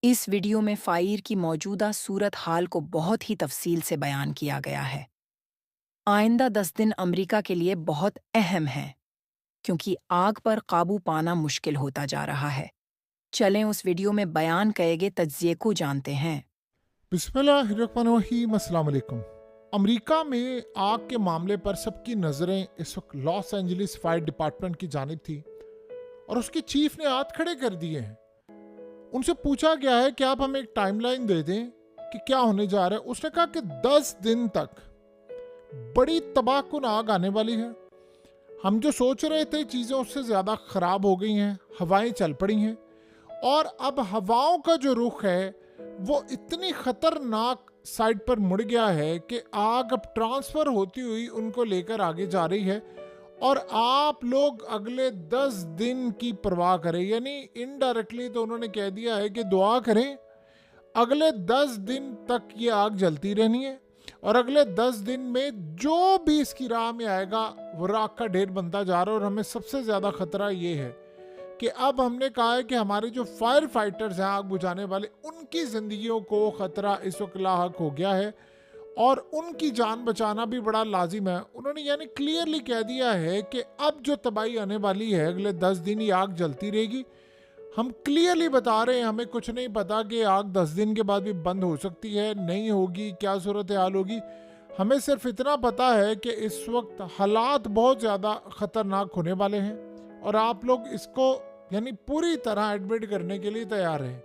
इस वीडियो में फायर की मौजूदा सूरत हाल को बहुत ही तफसील से बयान किया गया है। आइंदा 10 दिन अमेरिका के लिए बहुत अहम हैं, क्योंकि आग पर काबू पाना मुश्किल होता जा रहा है। चलें उस वीडियो में बयान किए गए तज्जिए को जानते हैं। बिस्मिल्लाहिर्रहमानिर्रहीम, अस्सलाम वालेकुम। अमेरिका में आग के मामले पर सबकी नज़रें इस वक्त लॉस एंजलिस फायर डिपार्टमेंट की जानिब थी और उसके चीफ ने हाथ खड़े कर दिए हैं। उनसे पूछा गया है कि आप हमें एक टाइमलाइन दे दें कि क्या होने जा रहा है। उसने कहा कि 10 दिन तक बड़ी तबाहकुन आग आने वाली है। हम जो सोच रहे थे चीज़ें उससे ज़्यादा ख़राब हो गई हैं, हवाएं चल पड़ी हैं और अब हवाओं का जो रुख है वो इतनी खतरनाक साइड पर मुड़ गया है कि आग अब ट्रांसफर होती हुई उनको लेकर आगे जा रही है। और आप लोग अगले 10 दिन की परवाह करें, यानी इनडायरेक्टली तो उन्होंने कह दिया है कि दुआ करें। अगले 10 दिन तक ये आग जलती रहनी है और अगले 10 दिन में जो भी इसकी राह में आएगा वो राख का ढेर बनता जा रहा है। और हमें सबसे ज़्यादा खतरा ये है कि अब हमने कहा है कि हमारे जो फायर फाइटर्स हैं, आग बुझाने वाले, उनकी ज़िंदगियों को ख़तरा इस वक्त लाहक हो गया है और उनकी जान बचाना भी बड़ा लाजिम है। उन्होंने यानी क्लियरली कह दिया है कि अब जो तबाही आने वाली है अगले 10 दिन ही आग जलती रहेगी। हम क्लियरली बता रहे हैं, हमें कुछ नहीं पता कि आग 10 दिन के बाद भी बंद हो सकती है, नहीं होगी, क्या सूरत हाल होगी। हमें सिर्फ इतना पता है कि इस वक्त हालात बहुत ज़्यादा ख़तरनाक होने वाले हैं और आप लोग इसको यानी पूरी तरह एडमिट करने के लिए तैयार हैं।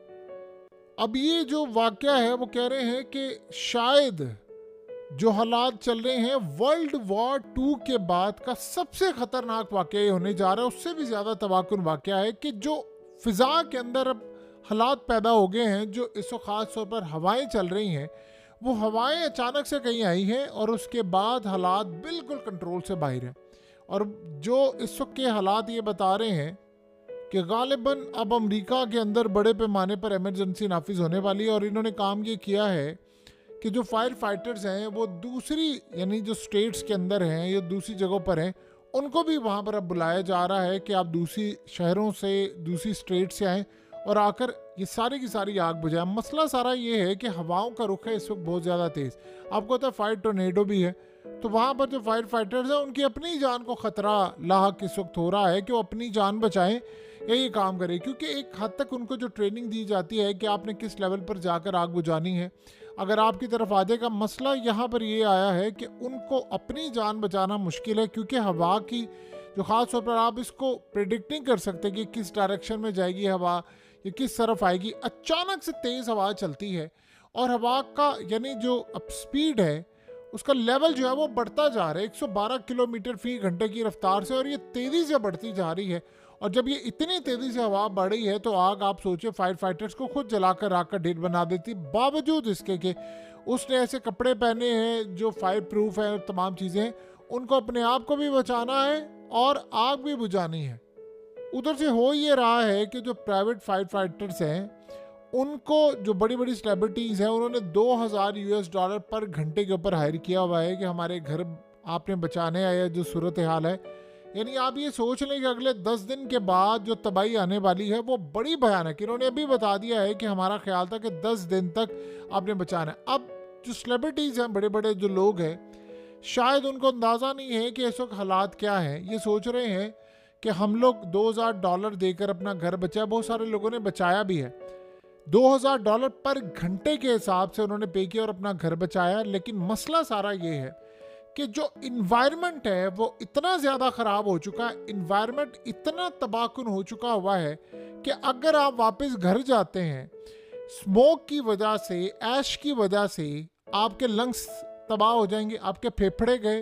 अब ये जो वाकया है वो कह रहे हैं कि शायद जो हालात चल रहे हैं वर्ल्ड वॉर 2 के बाद का सबसे खतरनाक वाकया ये होने जा रहा है। उससे भी ज़्यादा तबाहकुन वाकया है कि जो फिज़ा के अंदर अब हालात पैदा हो गए हैं, जो इस वक्त ख़ास तौर पर हवाएं चल रही हैं, वो हवाएं अचानक से कहीं आई हैं और उसके बाद हालात बिल्कुल कंट्रोल से बाहर हैं। और जो इस वक्त के हालात ये बता रहे हैं कि गालिबन अब अमेरिका के अंदर बड़े पैमाने पर इमरजेंसी नाफिज होने वाली है। और इन्होंने काम ये किया है कि जो फायर फाइटर्स हैं वो दूसरी यानी जो स्टेट्स के अंदर हैं या दूसरी जगहों पर हैं, उनको भी वहाँ पर अब बुलाया जा रहा है कि आप दूसरी शहरों से, दूसरी स्टेट से आएँ और आकर ये सारी की सारी आग बुझाएं। मसला सारा ये है कि हवाओं का रुख है इस वक्त बहुत ज़्यादा तेज़। आपको पता है फायर टोर्नेडो भी है, तो वहाँ पर जो फायर फाइटर्स हैं उनकी अपनी जान को ख़तरा लाहक इस वक्त हो रहा है कि वो अपनी जान बचाएं या ये काम करें, क्योंकि एक हद तक उनको जो ट्रेनिंग दी जाती है कि आपने किस लेवल पर जाकर आग बुझानी है, अगर आपकी तरफ आ जाएगा। मसला यहाँ पर ये आया है कि उनको अपनी जान बचाना मुश्किल है, क्योंकि हवा की जो ख़ास तौर पर आप इसको प्रिडिक्ट नहीं कर सकते कि किस डायरेक्शन में जाएगी हवा या किस तरफ आएगी। अचानक से तेज़ हवा चलती है और हवा का यानी जो अब स्पीड है उसका लेवल जो है वो बढ़ता जा रहा है 112 किलोमीटर फी घंटे की रफ्तार से, और ये तेज़ी से बढ़ती जा रही है। और जब ये इतनी तेज़ी से हवा बढ़ रही है तो आग आप सोचिए फायर फाइटर्स को खुद जलाकर आग का ढेर बना देती, बावजूद इसके कि उसने ऐसे कपड़े पहने हैं जो फायर प्रूफ है और तमाम चीज़ें हैं। उनको अपने आप को भी बचाना है और आग भी बुझानी है। उधर से हो ये रहा है कि जो प्राइवेट फायर फाइटर्स हैं उनको जो बड़ी बड़ी सेलिब्रिटीज़ हैं उन्होंने $2000 पर घंटे के ऊपर हायर किया हुआ है कि हमारे घर आपने बचाने आया जो सूरत हाल है। यानी आप ये सोच लें कि अगले 10 दिन के बाद जो तबाही आने वाली है वो बड़ी भयानक। इन्होंने अभी बता दिया है कि हमारा ख्याल था कि 10 दिन तक आपने बचाना है। अब जो सेलिब्रिटीज़ हैं, बड़े बड़े जो लोग हैं, शायद उनको अंदाज़ा नहीं है कि इस वक्त हालात क्या हैं। ये सोच रहे हैं कि हम लोग $2000 देकर अपना घर बचाया। बहुत सारे लोगों ने बचाया भी है, $2000 पर घंटे के हिसाब से उन्होंने पे किया और अपना घर बचाया। लेकिन मसला सारा ये है कि जो इन्वायरमेंट है वो इतना ज़्यादा ख़राब हो चुका है, इन्वायरमेंट इतना तबाहकुन हो चुका हुआ है कि अगर आप वापस घर जाते हैं, स्मोक की वजह से, ऐश की वजह से आपके लंग्स तबाह हो जाएंगे, आपके फेफड़े गए,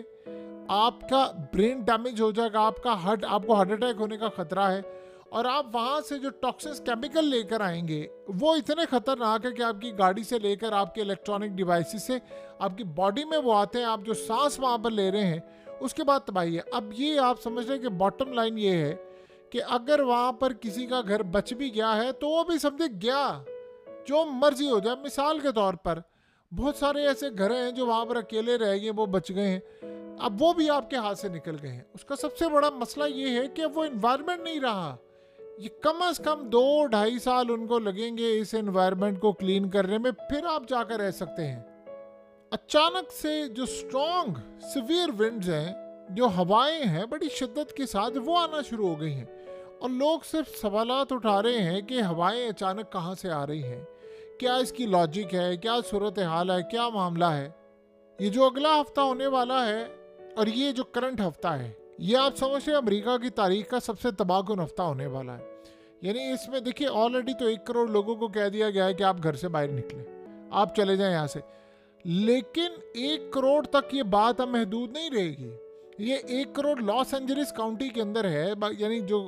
आपका ब्रेन डैमेज हो जाएगा, आपको हार्ट अटैक होने का ख़तरा है। और आप वहाँ से जो टॉक्सिक केमिकल लेकर आएंगे वो इतने ख़तरनाक है कि आपकी गाड़ी से लेकर आपके इलेक्ट्रॉनिक डिवाइसेस से आपकी बॉडी में वो आते हैं, आप जो सांस वहाँ पर ले रहे हैं उसके बाद तबाही है। अब ये आप समझ रहे हैं कि बॉटम लाइन ये है कि अगर वहाँ पर किसी का घर बच भी गया है तो वो भी समझे गया, जो मर्जी हो जाए। मिसाल के तौर पर बहुत सारे ऐसे घर हैं जो वहाँ पर अकेले रह गए, वो बच गए हैं, अब वो भी आपके हाथ से निकल गए हैं। उसका सबसे बड़ा मसला ये है कि वो इन्वायरमेंट नहीं रहा ये कम से कम 2-2.5 साल उनको लगेंगे इस एनवायरनमेंट को क्लीन करने में, फिर आप जाकर रह सकते हैं। अचानक से जो स्ट्रॉन्ग सिवियर विंड्स हैं, जो हवाएं हैं बड़ी शिद्दत के साथ, वो आना शुरू हो गई हैं। और लोग सिर्फ सवालात उठा रहे हैं कि हवाएं अचानक कहाँ से आ रही हैं, क्या इसकी लॉजिक है, क्या सूरत हाल है, क्या मामला है। ये जो अगला हफ्ता होने वाला है और ये जो करंट हफ्ता है, ये आप समझ रहे अमेरिका की तारीख का सबसे तबाहकुन हफ्ता होने वाला है। यानी इसमें देखिए ऑलरेडी तो 1 करोड़ लोगों को कह दिया गया है कि आप घर से बाहर निकले, आप चले जाएं यहाँ से। लेकिन 1 करोड़ तक ये बात अब महदूद नहीं रहेगी। ये 1 करोड़ लॉस एंजलिस काउंटी के अंदर है, यानी जो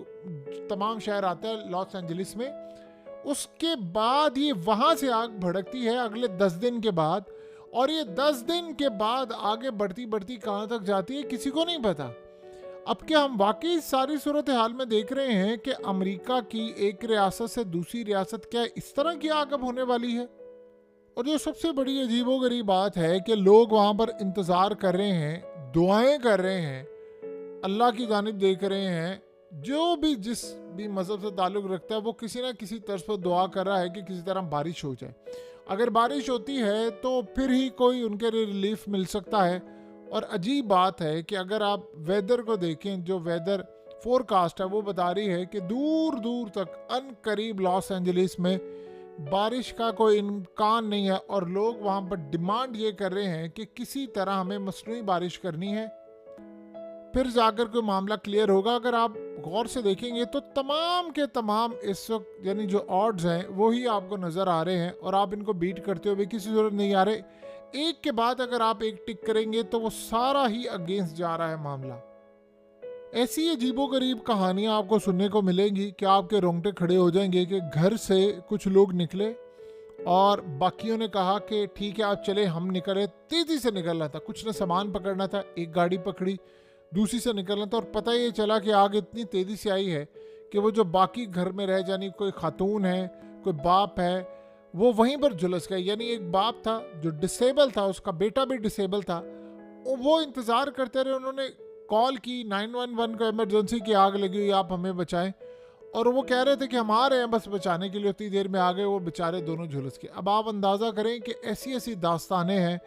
तमाम शहर आता है लॉस एंजलिस में, उसके बाद ये वहां से आग भड़कती है अगले 10 दिन के बाद। और ये 10 दिन के बाद आगे बढ़ती बढ़ती कहाँ तक जाती है किसी को नहीं पता। अब क्या हम वाकई सारी सूरत हाल में देख रहे हैं कि अमेरिका की एक रियासत से दूसरी रियासत क्या इस तरह की आग अब होने वाली है? और जो सबसे बड़ी अजीबोगरीब बात है कि लोग वहाँ पर इंतज़ार कर रहे हैं, दुआएं कर रहे हैं, अल्लाह की जानिब देख रहे हैं। जो भी जिस भी मज़हब से ताल्लुक़ रखता है वो किसी ना किसी तर्ज पर दुआ कर रहा है कि किसी तरह बारिश हो जाए। अगर बारिश होती है तो फिर ही कोई उनके लिए रिलीफ मिल सकता है। और अजीब बात है कि अगर आप वेदर को देखें, जो वेदर फोरकास्ट है वो बता रही है कि दूर दूर तक अनकरीब लॉस एंजलिस में बारिश का कोई इम्कान नहीं है। और लोग वहाँ पर डिमांड ये कर रहे हैं कि किसी तरह हमें मसनूई बारिश करनी है, फिर जाकर कोई मामला क्लियर होगा। अगर आप गौर से देखेंगे तो तमाम के तमाम इस वक्त यानी जो ऑड्स हैं वही आपको नज़र आ रहे हैं और आप इनको बीट करते हुए किसी जरूरत नहीं आ रहे। एक के बाद अगर आप एक टिक करेंगे तो वो सारा ही अगेंस्ट जा रहा है मामला। ऐसी अजीबोगरीब कहानियां आपको सुनने को मिलेंगी कि आपके रोंगटे खड़े हो जाएंगे कि घर से कुछ लोग निकले और बाकियों ने कहा कि ठीक है आप चले, हम निकले। तेज़ी से निकलना था, कुछ ने सामान पकड़ना था, एक गाड़ी पकड़ी, दूसरी से निकलना था। और पता ये चला कि आग इतनी तेज़ी से आई है कि वो जो बाकी घर में रह जानी, कोई खातून है, कोई बाप है, वो वहीं पर झुलस गए। यानी एक बाप था जो डिसेबल था, उसका बेटा भी डिसेबल था, वो इंतज़ार करते रहे। उन्होंने कॉल की 911 को, इमरजेंसी की आग लगी हुई, आप हमें बचाएं। और वो कह रहे थे कि हम आ रहे हैं बस बचाने के लिए, उतनी देर में आ गए, वो बेचारे दोनों झुलस के। अब आप अंदाज़ा करें कि ऐसी ऐसी दास्तानें हैं,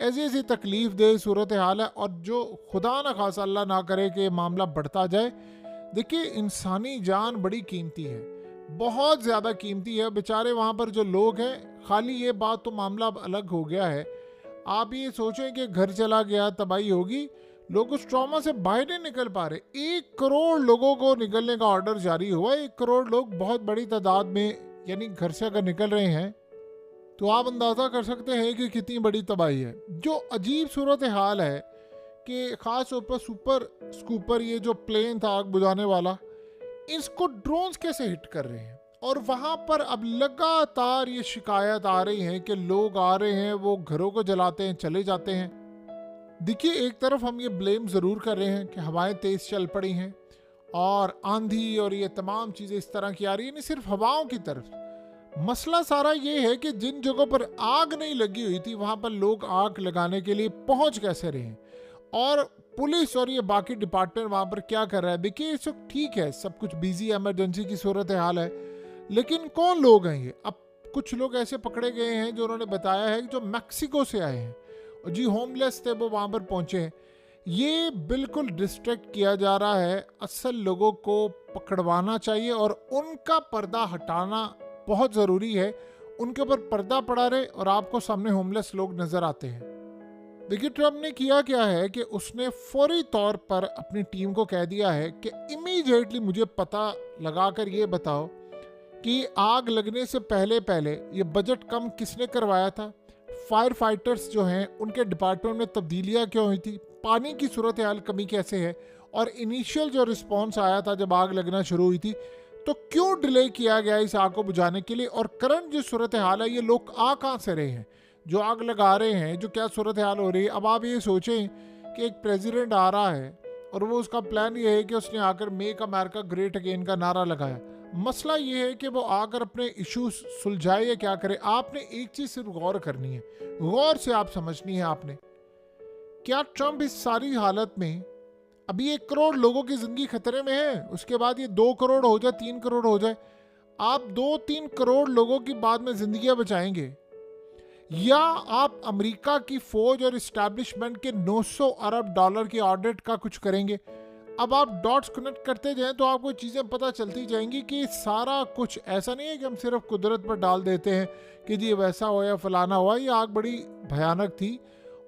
ऐसी ऐसी तकलीफ दे सूरत हाल है। और जो खुदा न खासा अल्लाह ना करे कि मामला बढ़ता जाए। देखिए इंसानी जान बड़ी कीमती है, बहुत ज़्यादा कीमती है। बेचारे वहाँ पर जो लोग हैं, खाली ये बात तो मामला अब अलग हो गया है। आप ये सोचें कि घर चला गया, तबाही होगी, लोग उस ट्रॉमा से बाहर नहीं निकल पा रहे। 1 करोड़ लोगों को निकलने का ऑर्डर जारी हुआ। 1 करोड़ लोग बहुत बड़ी तादाद में यानी घर से अगर निकल रहे हैं तो आप अंदाज़ा कर सकते हैं कि कितनी बड़ी तबाही है। जो अजीब सूरत हाल है कि ख़ास तौर पर सुपर स्कूपर, ये जो प्लेन था आग बुझाने वाला, इसको ड्रोन्स कैसे हिट कर रहे हैं। और वहाँ पर अब लगातार ये शिकायत आ रही है कि लोग आ रहे हैं, वो घरों को जलाते हैं, चले जाते हैं। देखिए एक तरफ हम ये ब्लेम ज़रूर कर रहे हैं कि हवाएं तेज़ चल पड़ी हैं और आंधी और ये तमाम चीज़ें इस तरह की आ रही है, नहीं सिर्फ हवाओं की तरफ। मसला सारा ये है कि जिन जगहों पर आग नहीं लगी हुई थी वहाँ पर लोग आग लगाने के लिए पहुँच कैसे रहे हैं, और पुलिस और ये बाकी डिपार्टमेंट वहाँ पर क्या कर रहा है। देखिए इस वक्त ठीक है, सब कुछ बिजी, इमरजेंसी की सूरत हाल है, लेकिन कौन लोग हैं ये? अब कुछ लोग ऐसे पकड़े गए हैं जो उन्होंने बताया है जो मैक्सिको से आए हैं और जी होमलेस थे, वो वहाँ पर पहुँचे हैं। ये बिल्कुल डिस्ट्रैक्ट किया जा रहा है। असल लोगों को पकड़वाना चाहिए और उनका पर्दा हटाना बहुत ज़रूरी है। उनके ऊपर पर्दा पड़ा रहे और आपको सामने होमलेस लोग नज़र आते हैं। देखिए ट्रम्प ने किया क्या है कि उसने फौरी तौर पर अपनी टीम को कह दिया है कि इमीडिएटली मुझे पता लगाकर ये बताओ कि आग लगने से पहले पहले ये बजट कम किसने करवाया था, फायर फाइटर्स जो हैं उनके डिपार्टमेंट में तब्दीलियाँ क्यों हुई थी, पानी की सूरत हाल कमी कैसे है, और इनिशियल जो रिस्पॉन्स आया था जब आग लगना शुरू हुई थी तो क्यों डिले किया गया इस आग को बुझाने के लिए, और करंट जो सूरत हाल है ये लोग आ कहाँ से रहे हैं जो आग लगा रहे हैं, जो क्या सूरत हाल हो रही है। अब आप ये सोचें कि एक प्रेसिडेंट आ रहा है और वो उसका प्लान ये है कि उसने आकर मेक अमेरिका ग्रेट अगेन का नारा लगाया। मसला ये है कि वो आकर अपने इश्यूज सुलझाए या क्या करे। आपने एक चीज़ सिर्फ गौर करनी है, गौर से आप समझनी है आपने, क्या ट्रंप इस सारी हालत में अभी 1 करोड़ लोगों की जिंदगी खतरे में है, उसके बाद ये 2 करोड़ हो जाए, 3 करोड़ हो जाए, आप 2-3 करोड़ लोगों की बाद में जिंदगियां बचाएंगे, या आप अमेरिका की फौज और इस्टेब्लिशमेंट के 900 अरब डॉलर के ऑडिट का कुछ करेंगे। अब आप डॉट्स कनेक्ट करते जाएं तो आपको चीज़ें पता चलती जाएंगी कि सारा कुछ ऐसा नहीं है कि हम सिर्फ कुदरत पर डाल देते हैं कि जी वैसा हुआ या फलाना हुआ। ये आग बड़ी भयानक थी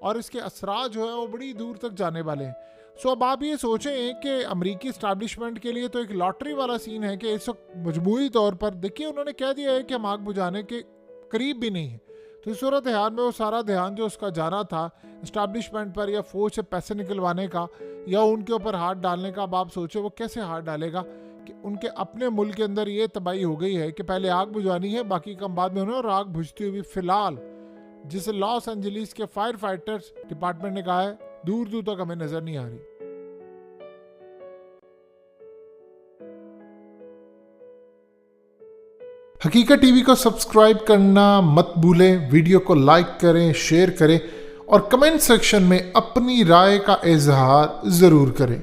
और इसके असरात जो है वो बड़ी दूर तक जाने वाले हैं। सो अब आप ये सोचें कि अमेरिकी इस्टेब्लिशमेंट के लिए तो एक लॉटरी वाला सीन है कि इस वक्त मजबूरी तौर पर देखिए उन्होंने कह दिया है कि हम आग बुझाने के करीब भी नहीं है। तो इस सूरत हाल में वो सारा ध्यान जो उसका जाना था इस्टेब्लिशमेंट पर या फौज से पैसे निकलवाने का या उनके ऊपर हाथ डालने का, अब आप सोचो वो कैसे हाथ डालेगा कि उनके अपने मुल्क के अंदर ये तबाही हो गई है कि पहले आग बुझवानी है, बाकी काम बाद में होना। और आग बुझती हुई फिलहाल जिसे लॉस एंजलिस के फायर फाइटर्स डिपार्टमेंट ने कहा है दूर दूर तक हमें नजर नहीं आ रही। हकीकत टीवी को सब्सक्राइब करना मत भूलें, वीडियो को लाइक करें, शेयर करें और कमेंट सेक्शन में अपनी राय का इजहार जरूर करें।